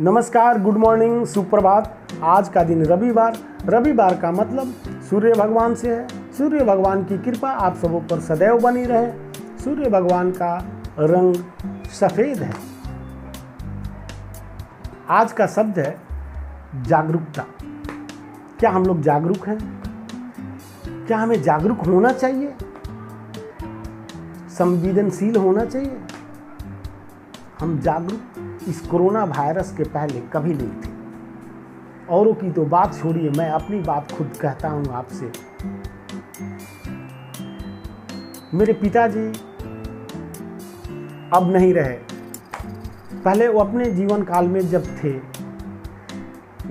नमस्कार, good morning, सुप्रभात। आज का दिन रविवार। रविवार का मतलब सूर्य भगवान से है। सूर्य भगवान की कृपा आप सबों पर सदैव बनी रहे। सूर्य भगवान का रंग सफ़ेद है। आज का शब्द है जागरूकता। क्या हम लोग जागरूक हैं? क्या हमें जागरूक होना चाहिए? संवेदनशील होना चाहिए? हम जागरूक इस कोरोना वायरस के पहले कभी नहीं थे। औरों की तो बात छोड़िए, मैं अपनी बात खुद कहता हूँ आपसे। मेरे पिताजी अब नहीं रहे। पहले वो अपने जीवन काल में जब थे,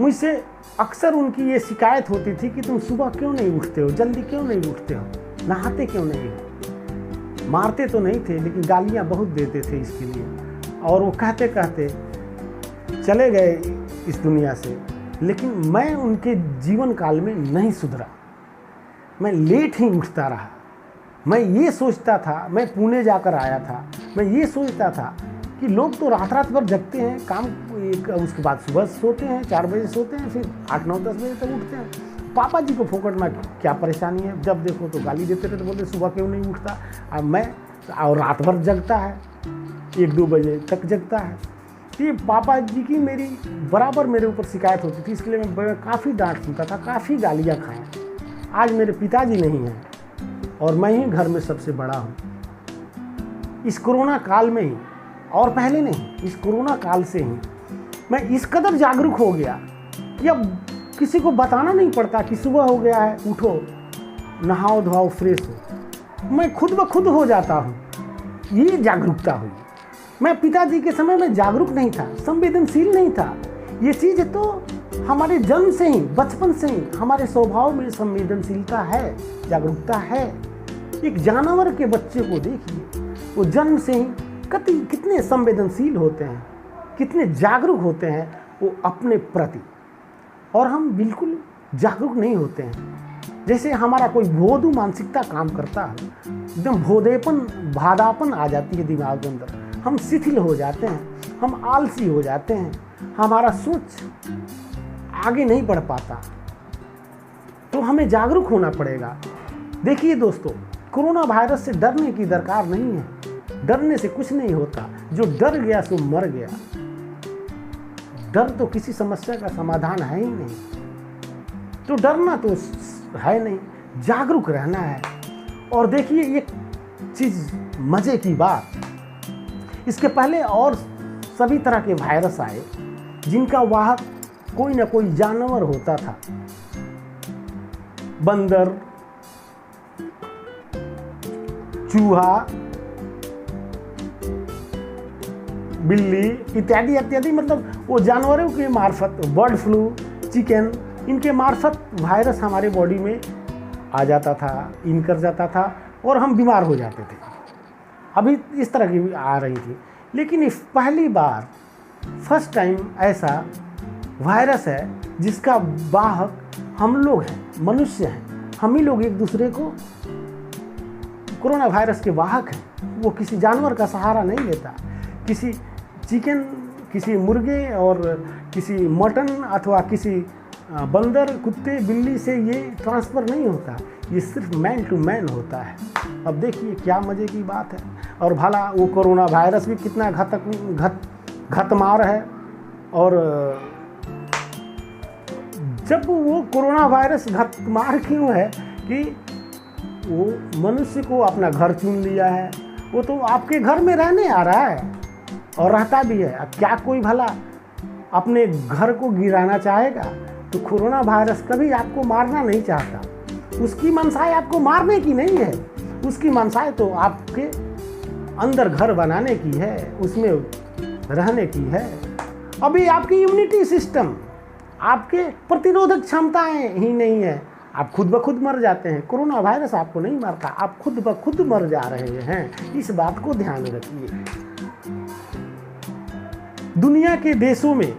मुझसे अक्सर उनकी ये शिकायत होती थी कि तुम सुबह क्यों नहीं उठते हो, जल्दी क्यों नहीं उठते हो, नहाते क्यों नहीं हो। मारते तो नहीं थे, लेकिन गालियाँ बहुत देते थे इसके लिए। और वो कहते कहते चले गए इस दुनिया से। लेकिन मैं उनके जीवन काल में नहीं सुधरा। मैं लेट ही उठता रहा। मैं ये सोचता था, मैं पुणे जाकर आया था, मैं ये सोचता था कि लोग तो रात रात भर जगते हैं, काम उसके बाद सुबह सोते हैं, 4 बजे सोते हैं, फिर 8, 9, 10 बजे तक उठते हैं। पापा जी को फोकट में क्या परेशानी है, जब देखो तो गाली देते रहते, बोलते सुबह क्यों नहीं उठता। अब मैं और रात भर जगता है, 1-2 बजे तक जगता है। तो ये पापा जी की मेरी बराबर मेरे ऊपर शिकायत होती थी। इसके लिए मैं काफ़ी डांट सुनता था, काफ़ी गालियाँ खाएँ। आज मेरे पिताजी नहीं हैं और मैं ही घर में सबसे बड़ा हूँ। इस कोरोना काल में ही, और पहले नहीं, इस कोरोना काल से ही मैं इस कदर जागरूक हो गया कि अब किसी को बताना नहीं पड़ता कि सुबह हो गया है, उठो, नहाओ धोआओ, फ्रेश हो। मैं खुद ब खुद हो जाता हूँ। ये जागरूकता हुई। मैं पिताजी के समय में जागरूक नहीं था, संवेदनशील नहीं था। ये चीज़ तो हमारे जन्म से ही, बचपन से ही हमारे स्वभाव में संवेदनशीलता है, जागरूकता है। एक जानवर के बच्चे को देखिए, वो जन्म से ही कितने संवेदनशील होते हैं, कितने जागरूक होते हैं वो अपने प्रति। और हम बिल्कुल जागरूक नहीं होते हैं। जैसे हमारा कोई भोदू मानसिकता काम करता है, एकदम भादापन आ जाती है दिमाग के अंदर। हम शिथिल हो जाते हैं, हम आलसी हो जाते हैं, हमारा सोच आगे नहीं बढ़ पाता। तो हमें जागरूक होना पड़ेगा। देखिए दोस्तों, कोरोना वायरस से डरने की दरकार नहीं है। डरने से कुछ नहीं होता। जो डर गया सो मर गया। डर तो किसी समस्या का समाधान है ही नहीं। तो डरना तो है नहीं, जागरूक रहना है। और देखिए एक चीज़ मज़े की बात, इसके पहले और सभी तरह के वायरस आए जिनका वाहक कोई ना कोई जानवर होता था। बंदर, चूहा, बिल्ली इत्यादि इत्यादि, मतलब वो जानवरों के मार्फत, बर्ड फ्लू, चिकन, इनके मार्फत वायरस हमारे बॉडी में आ जाता था, इन कर जाता था और हम बीमार हो जाते थे। अभी इस तरह की भी आ रही थी। लेकिन इस पहली बार, फर्स्ट टाइम ऐसा वायरस है जिसका वाहक हम लोग हैं, मनुष्य हैं। हम ही लोग एक दूसरे को कोरोना वायरस के वाहक हैं। वो किसी जानवर का सहारा नहीं लेता। किसी चिकन, किसी मुर्गे और किसी मटन अथवा किसी बंदर, कुत्ते, बिल्ली से ये ट्रांसफ़र नहीं होता। ये सिर्फ मैन टू मैन होता है। अब देखिए क्या मज़े की बात है। और भला वो कोरोना वायरस भी कितना घातमार है। और जब वो कोरोना वायरस घातमार क्यों है कि वो मनुष्य को अपना घर चुन लिया है। वो तो आपके घर में रहने आ रहा है और रहता भी है। अब क्या कोई भला अपने घर को गिराना चाहेगा? तो कोरोना वायरस कभी आपको मारना नहीं चाहता। उसकी मंशाएं आपको मारने की नहीं है। उसकी मंशाएं तो आपके अंदर घर बनाने की है, उसमें रहने की है। अभी आपकी इम्यूनिटी सिस्टम, आपके प्रतिरोधक क्षमताएं ही नहीं है। आप खुद ब खुद मर जाते हैं। कोरोना वायरस आपको नहीं मारता, आप खुद ब खुद मर जा रहे हैं। इस बात को ध्यान रखिए। दुनिया के देशों में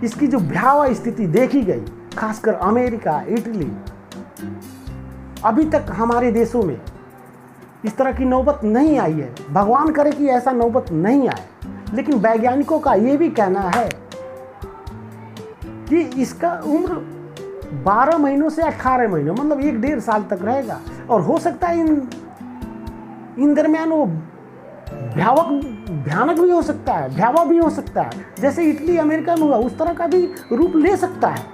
इसकी जो भयावह स्थिति देखी गई, खासकर अमेरिका, इटली, अभी तक हमारे देशों में इस तरह की नौबत नहीं आई है। भगवान करे कि ऐसा नौबत नहीं आए। लेकिन वैज्ञानिकों का ये भी कहना है कि इसका उम्र 12 महीनों से 18 महीनों मतलब 1-1.5 साल तक रहेगा। और हो सकता है इन दरमियान वो भयानक भी हो सकता है, भयावह भी हो सकता है, जैसे इटली अमेरिका में हुआ उस तरह का भी रूप ले सकता है।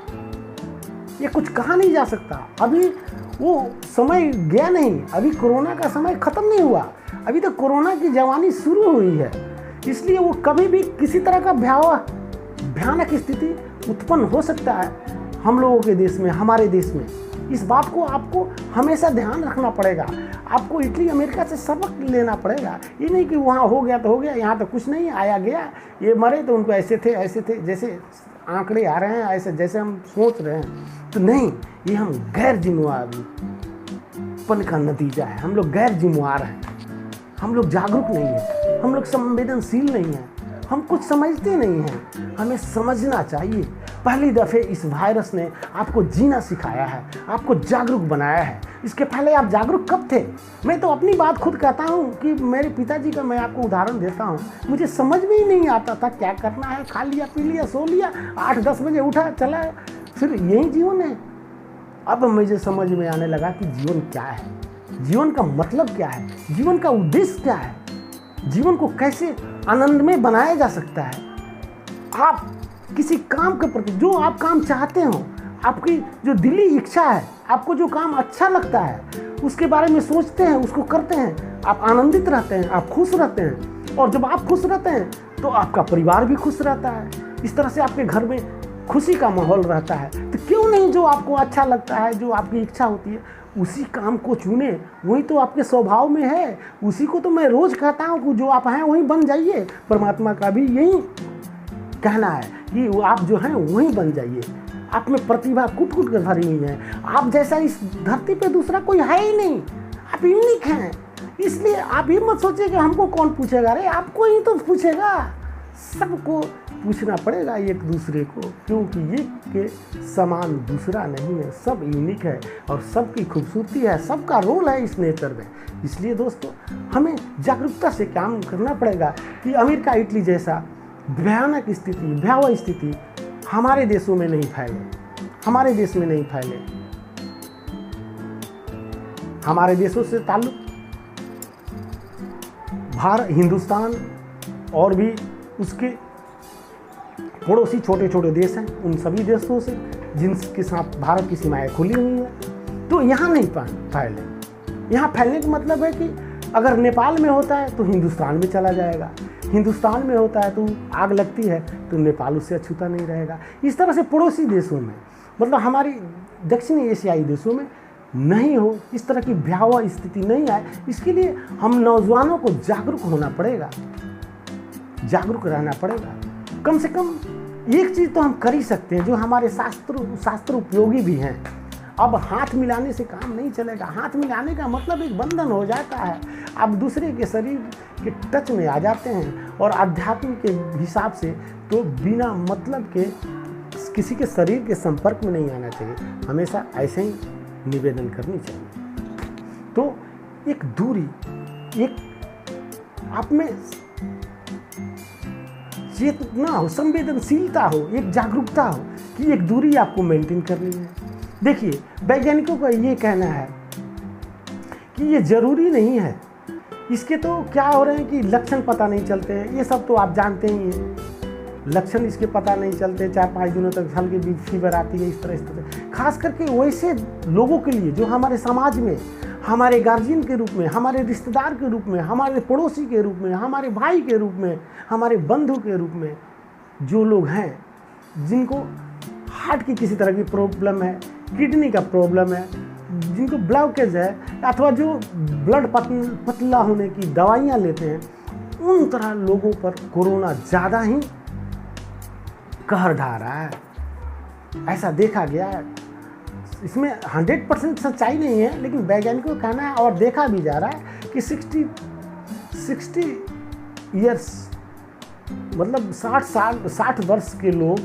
ये कुछ कहा नहीं जा सकता। अभी वो समय गया नहीं, अभी कोरोना का समय खत्म नहीं हुआ, अभी तो कोरोना की जवानी शुरू हुई है। इसलिए वो कभी भी किसी तरह का भयानक स्थिति उत्पन्न हो सकता है हम लोगों के देश में, हमारे देश में। इस बात को आपको हमेशा ध्यान रखना पड़ेगा। आपको इटली अमेरिका से सबक लेना पड़ेगा। ये नहीं कि वहाँ हो गया तो हो गया, यहाँ तो कुछ नहीं, आया गया, ये मरे तो उनको ऐसे थे, जैसे आंकड़े आ रहे हैं ऐसे जैसे हम सोच रहे हैं, तो नहीं, ये हम गैर जिम्मेवारीपन का नतीजा है। हम लोग गैर जिम्मेवार हैं, हम लोग जागरूक नहीं हैं, हम लोग संवेदनशील नहीं हैं, हम कुछ समझते नहीं हैं। हमें समझना चाहिए। पहली दफ़े इस वायरस ने आपको जीना सिखाया है, आपको जागरूक बनाया है। इसके पहले आप जागरूक कब थे? मैं तो अपनी बात खुद कहता हूँ कि मेरे पिताजी का मैं आपको उदाहरण देता हूँ। मुझे समझ में ही नहीं आता था क्या करना है, खा लिया, पी लिया, सो लिया, 8-10 बजे उठा, चला, फिर यही जीवन है। अब मुझे समझ में आने लगा कि जीवन क्या है, जीवन का मतलब क्या है, जीवन का उद्देश्य क्या है, जीवन को कैसे आनंद में बनाया जा सकता है। आप किसी काम के प्रति जो आप काम चाहते हो, आपकी जो दिली इच्छा है, आपको जो काम अच्छा लगता है, उसके बारे में सोचते हैं, उसको करते हैं, आप आनंदित रहते हैं, आप खुश रहते हैं। और जब आप खुश रहते हैं तो आपका परिवार भी खुश रहता है। इस तरह से आपके घर में खुशी का माहौल रहता है। तो क्यों नहीं जो आपको अच्छा लगता है, जो आपकी इच्छा होती है, उसी काम को चुने। वही तो आपके स्वभाव में है। उसी को तो मैं रोज कहता हूँ कि जो आप हैं वही बन जाइए। परमात्मा का भी यही कहना है कि वो आप जो हैं वही बन जाइए। आप में प्रतिभा कुट कुट कर भरी हुई है। आप जैसा इस धरती पे दूसरा कोई है ही नहीं। आप यूनिक हैं। इसलिए आप ये मत सोचिए कि हमको कौन पूछेगा। अरे आपको ही तो पूछेगा। सबको पूछना पड़ेगा एक दूसरे को, क्योंकि ये के समान दूसरा नहीं है। सब यूनिक है और सबकी खूबसूरती है, सबका रोल है इस नेचर में। इसलिए दोस्तों, हमें जागरूकता से काम करना पड़ेगा कि अमेरिका, इटली जैसा भयानक स्थिति, भयावह स्थिति हमारे देशों में नहीं फैले, हमारे देश में नहीं फैले। हमारे देशों से ताल्लुक हिंदुस्तान और भी उसके पड़ोसी छोटे छोटे देश हैं, उन सभी देशों से जिनके साथ भारत की सीमाएं खुली हुई हैं, तो यहाँ नहीं फैले। यहाँ फैलने का मतलब है कि अगर नेपाल में होता है तो हिंदुस्तान में चला जाएगा, हिंदुस्तान में होता है तो आग लगती है तो नेपाल उससे अछूता नहीं रहेगा। इस तरह से पड़ोसी देशों में, मतलब हमारी दक्षिणी एशियाई देशों में नहीं हो, इस तरह की भयावह स्थिति नहीं आए। इसके लिए हम नौजवानों को जागरूक होना पड़ेगा, जागरूक रहना पड़ेगा। कम से कम एक चीज़ तो हम कर ही सकते हैं जो हमारे शास्त्र उपयोगी भी हैं। अब हाथ मिलाने से काम नहीं चलेगा। हाथ मिलाने का मतलब एक बंधन हो जाता है। आप दूसरे के शरीर के टच में आ जाते हैं और आध्यात्म के हिसाब से तो बिना मतलब के किसी के शरीर के संपर्क में नहीं आना चाहिए। हमेशा ऐसे ही निवेदन करनी चाहिए। तो एक दूरी, एक आप में चेतना हो, संवेदनशीलता हो, एक जागरूकता हो कि एक दूरी आपको मेंटेन करनी है। देखिए, वैज्ञानिकों का ये कहना है कि ये जरूरी नहीं है। इसके तो क्या हो रहे हैं कि लक्षण पता नहीं चलते हैं। ये सब तो आप जानते ही हैं, लक्षण इसके पता नहीं चलते। 4-5 दिनों तक हल्की फीवर आती है, इस तरह। खास करके वैसे लोगों के लिए जो हमारे समाज में, हमारे गार्जियन के रूप में, हमारे रिश्तेदार के रूप में, हमारे पड़ोसी के रूप में, हमारे भाई के रूप में, हमारे बंधु के रूप में जो लोग हैं, जिनको हार्ट की किसी तरह की प्रॉब्लम है, किडनी का प्रॉब्लम है, जिनको ब्लॉकेज है, अथवा जो ब्लड पतला होने की दवाइयाँ लेते हैं, उन तरह लोगों पर कोरोना ज़्यादा ही कहर ढा रहा है। ऐसा देखा गया है। इसमें 100% सच्चाई नहीं है, लेकिन वैज्ञानिकों का कहना है और देखा भी जा रहा है कि 60 इयर्स, मतलब 60 वर्ष के लोग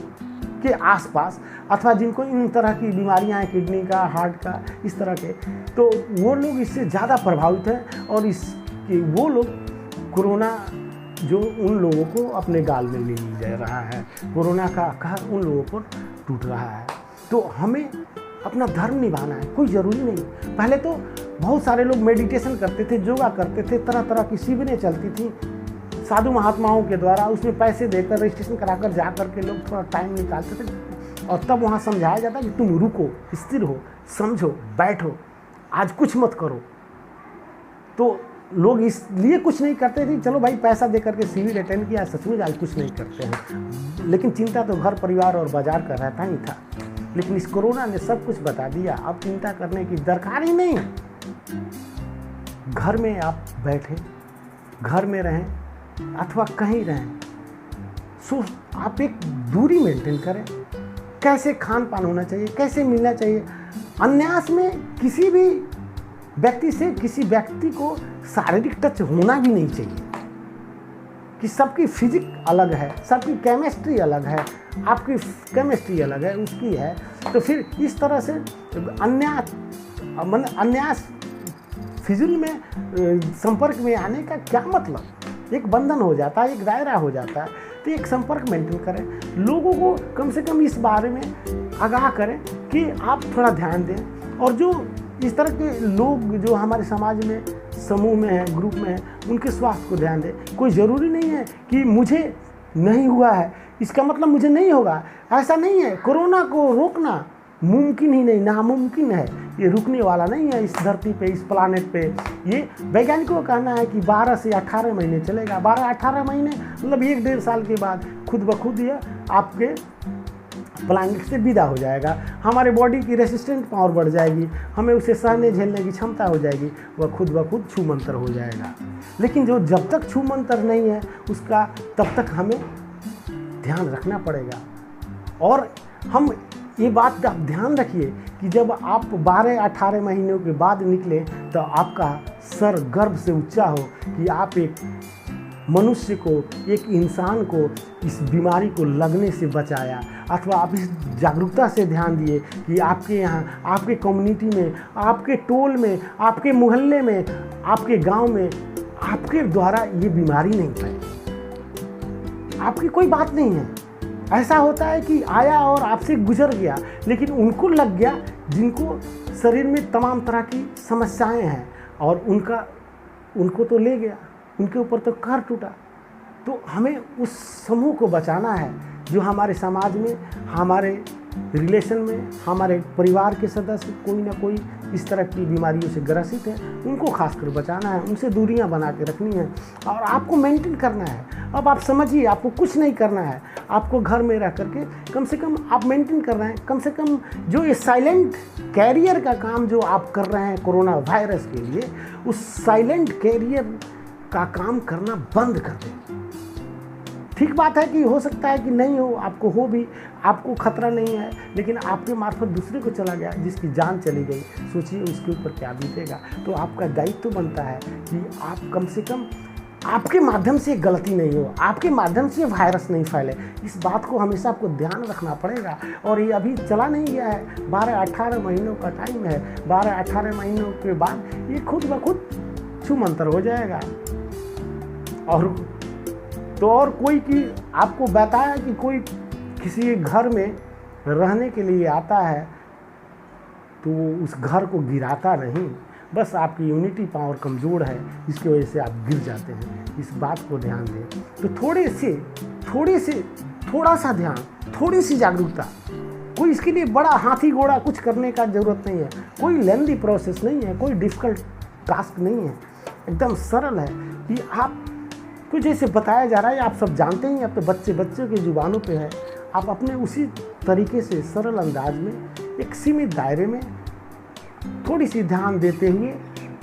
के आसपास, अथवा जिनको इन तरह की बीमारियां हैं, किडनी का, हार्ट का, इस तरह के, तो वो लोग इससे ज़्यादा प्रभावित हैं। और इसके वो लोग कोरोना जो उन लोगों को अपने गाल में ले जा रहा है, कोरोना का कहर उन लोगों पर टूट रहा है। तो हमें अपना धर्म निभाना है, कोई ज़रूरी नहीं। पहले तो बहुत सारे लोग मेडिटेशन करते थे, योगा करते थे, तरह तरह की शिविरें चलती थी साधु महात्माओं के द्वारा, उसमें पैसे देकर रजिस्ट्रेशन कराकर जा कर के लोग थोड़ा टाइम निकालते थे और तब वहाँ समझाया जाता कि तुम रुको, स्थिर हो, समझो, बैठो, आज कुछ मत करो। तो लोग इसलिए कुछ नहीं करते थे, चलो भाई पैसा दे करके शिविर अटेंड किया, सचमुच आज कुछ नहीं करते हैं। लेकिन चिंता तो घर परिवार और बाजार का रहता ही था। लेकिन इस कोरोना ने सब कुछ बता दिया, अब चिंता करने की दरकार ही नहीं। घर में आप बैठे, घर में रहें अथवा कहीं रहें, सो आप एक दूरी मेंटेन करें। कैसे खान पान होना चाहिए, कैसे मिलना चाहिए। अन्यास में किसी भी व्यक्ति से किसी व्यक्ति को शारीरिक टच होना भी नहीं चाहिए कि सबकी फिजिक अलग है, सबकी केमिस्ट्री अलग है, आपकी केमिस्ट्री अलग है, उसकी है। तो फिर इस तरह से अन्यास फिजूल में संपर्क में आने का क्या मतलब, एक बंधन हो जाता है, एक दायरा हो जाता है। तो एक संपर्क मेंटेन करें, लोगों को कम से कम इस बारे में आगाह करें कि आप थोड़ा ध्यान दें। और जो इस तरह के लोग जो हमारे समाज में समूह में हैं, ग्रुप में हैं, उनके स्वास्थ्य को ध्यान दें। कोई ज़रूरी नहीं है कि मुझे नहीं हुआ है इसका मतलब मुझे नहीं होगा, ऐसा नहीं है। कोरोना को रोकना मुमकिन ही नहीं, नामुमकिन है, ये रुकने वाला नहीं है इस धरती पे, इस प्लानेट पे। ये वैज्ञानिकों का कहना है कि 12 से 18 महीने चलेगा। 12-18 महीने मतलब 1-1.5 साल के बाद खुद ब खुद यह आपके प्लानेट से विदा हो जाएगा। हमारे बॉडी की रेसिस्टेंट पावर बढ़ जाएगी, हमें उसे सहने झेलने की क्षमता हो जाएगी, वह खुद ब खुद छूमंतर हो जाएगा। लेकिन जो जब तक छूमंतर नहीं है उसका तब तक हमें ध्यान रखना पड़ेगा। और हम ये बात आप ध्यान रखिए कि जब आप 12-18 महीनों के बाद निकले तो आपका सर गर्व से ऊंचा हो कि आप एक मनुष्य को, एक इंसान को इस बीमारी को लगने से बचाया। अथवा आप इस जागरूकता से ध्यान दिए कि आपके यहाँ, आपके कम्युनिटी में, आपके टोल में, आपके मोहल्ले में, आपके गांव में आपके द्वारा ये बीमारी नहीं फैली। आपकी कोई बात नहीं है। ऐसा होता है कि आया और आपसे गुजर गया, लेकिन उनको लग गया जिनको शरीर में तमाम तरह की समस्याएं हैं और उनको तो ले गया, उनके ऊपर तो कहर टूटा। तो हमें उस समूह को बचाना है जो हमारे समाज में, हमारे रिलेशन में, हमारे परिवार के सदस्य कोई ना कोई इस तरह की बीमारियों से ग्रसित है। उनको खासकर बचाना है, उनसे दूरियां बना के रखनी है और आपको मेंटेन करना है। अब आप समझिए, आपको कुछ नहीं करना है, आपको घर में रह करके कम से कम आप मेंटेन कर रहे हैं। कम से कम जो ये साइलेंट कैरियर का काम जो आप कर रहे हैं कोरोना वायरस के लिए, उस साइलेंट कैरियर का काम करना बंद कर दें। ठीक बात है कि हो सकता है कि नहीं हो, आपको हो भी, आपको खतरा नहीं है, लेकिन आपके मार्फत दूसरे को चला गया, जिसकी जान चली गई, सोचिए उसके ऊपर क्या बीतेगा। तो आपका दायित्व बनता है कि आप कम से कम आपके माध्यम से गलती नहीं हो, आपके माध्यम से वायरस नहीं फैले। इस बात को हमेशा आपको ध्यान रखना पड़ेगा। और ये अभी चला नहीं गया है, 12-18 महीनों का टाइम है। 12-18 महीनों के बाद ये खुद ब खुद छूमंतर हो जाएगा। और कोई की आपको बताया कि कोई किसी घर में रहने के लिए आता है तो उस घर को गिराता नहीं, बस आपकी इम्यूनिटी पावर कमज़ोर है, इसकी वजह से आप गिर जाते हैं। इस बात को ध्यान दें। तो थोड़ा सा ध्यान, थोड़ी सी जागरूकता। कोई इसके लिए बड़ा हाथी घोड़ा कुछ करने का ज़रूरत नहीं है, कोई लेंदी प्रोसेस नहीं है, कोई डिफ़िकल्ट टास्क नहीं है, एकदम सरल है कि आप कुछ जैसे बताया जा रहा है, आप सब जानते ही, अब तो बच्चों की जुबानों पे है। आप अपने उसी तरीके से सरल अंदाज में एक सीमित दायरे में थोड़ी सी ध्यान देते हुए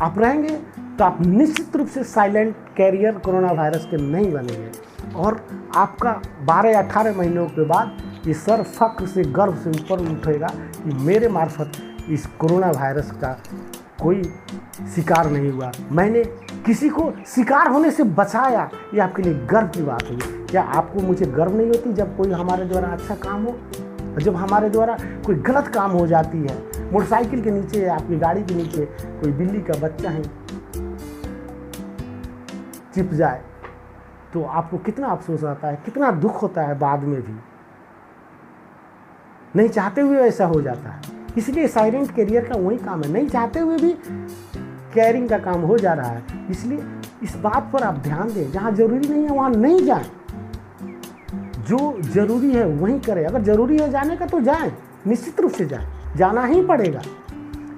आप रहेंगे तो आप निश्चित रूप से साइलेंट कैरियर कोरोना वायरस के नहीं बनेंगे। और आपका 12-18 महीनों के बाद ये सर फक्र से, गर्व से ऊपर उठेगा कि मेरे मार्फत इस कोरोना वायरस का कोई शिकार नहीं हुआ, मैंने किसी को शिकार होने से बचाया। ये आपके लिए गर्व की बात होगी। क्या आपको मुझे गर्व नहीं होती जब कोई हमारे द्वारा अच्छा काम हो, जब हमारे द्वारा कोई गलत काम हो जाती है? मोटरसाइकिल के नीचे, आपकी गाड़ी के नीचे कोई बिल्ली का बच्चा है चिप जाए तो आपको कितना अफसोस आता है, कितना दुख होता है बाद में भी। नहीं चाहते हुए ऐसा हो जाता है। इसलिए साइलेंट कैरियर का वही काम है, नहीं चाहते हुए भी कैरिंग का काम हो जा रहा है। इसलिए इस बात पर आप ध्यान दें, जहाँ जरूरी नहीं है वहाँ नहीं जाएं, जो जरूरी है वहीं करें। अगर जरूरी है जाने का तो जाएं, निश्चित रूप से जाएं, जाना ही पड़ेगा।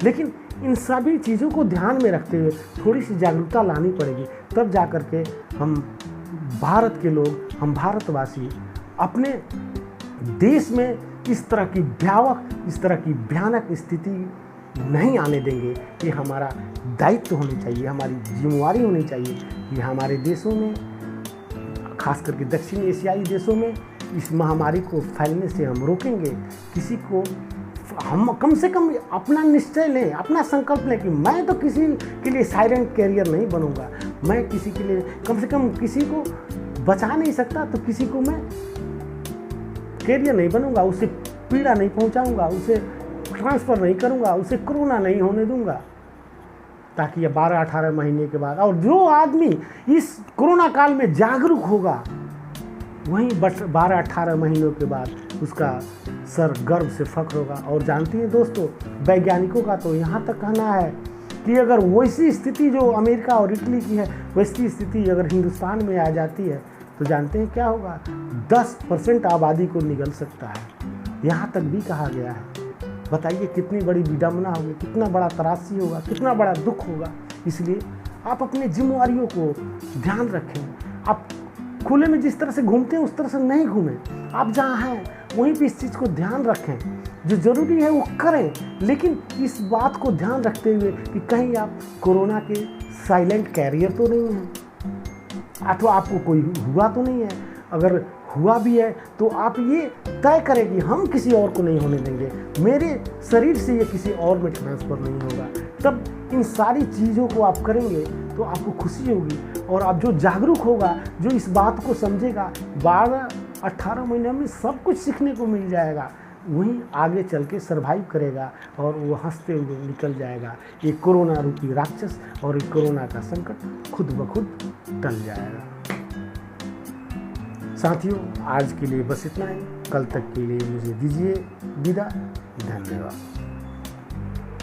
लेकिन इन सभी चीज़ों को ध्यान में रखते हुए थोड़ी सी जागरूकता लानी पड़ेगी, तब जा कर के हम भारत के लोग, हम भारतवासी अपने देश में इस तरह की भयानक स्थिति नहीं आने देंगे। ये हमारा दायित्व होनी चाहिए, हमारी जिम्मेवारी होनी चाहिए कि हमारे देशों में, खास करके दक्षिण एशियाई देशों में, इस महामारी को फैलने से हम रोकेंगे। किसी को हम कम से कम अपना निश्चय लें, अपना संकल्प लें कि मैं तो किसी के लिए साइलेंट कैरियर नहीं बनूंगा। मैं किसी के लिए, कम से कम किसी को बचा नहीं सकता तो किसी को मैं कैरियर नहीं बनूंगा, उसे पीड़ा नहीं पहुंचाऊंगा, उसे ट्रांसफ़र नहीं करूंगा, उसे कोरोना नहीं होने दूंगा। ताकि ये 12-18 महीने के बाद, और जो आदमी इस कोरोना काल में जागरूक होगा वहीं 12-18 महीनों के बाद उसका सर गर्व से फख्र होगा। और जानती हैं दोस्तों, वैज्ञानिकों का तो यहाँ तक कहना है कि अगर वैसी स्थिति जो अमेरिका और इटली की है, वैसी स्थिति अगर हिंदुस्तान में आ जाती है तो जानते हैं क्या होगा? 10% आबादी को निगल सकता है, यहाँ तक भी कहा गया है। बताइए कितनी बड़ी विडंबना होगी, कितना बड़ा त्रासदी होगा, कितना बड़ा दुख होगा। इसलिए आप अपनी जिम्मेवारियों को ध्यान रखें। आप खुले में जिस तरह से घूमते हैं उस तरह से नहीं घूमें। आप जहाँ हैं वहीं पे इस चीज़ को ध्यान रखें, जो ज़रूरी है वो करें, लेकिन इस बात को ध्यान रखते हुए कि कहीं आप कोरोना के साइलेंट कैरियर तो नहीं हैं, अथवा आपको कोई हुआ तो नहीं है। अगर हुआ भी है तो आप ये तय करें कि हम किसी और को नहीं होने देंगे, मेरे शरीर से ये किसी और में ट्रांसफ़र नहीं होगा। तब इन सारी चीज़ों को आप करेंगे तो आपको खुशी होगी। और आप जो जागरूक होगा, जो इस बात को समझेगा, 12-18 महीने में सब कुछ सीखने को मिल जाएगा, वहीं आगे चल के सर्वाइव करेगा और वो हंसते हुए निकल जाएगा। ये कोरोना रूपी राक्षस और ये कोरोना का संकट खुद ब खुद टल जाएगा। साथियों, आज के लिए बस इतना ही। कल तक के लिए मुझे दीजिए विदा। धन्यवाद।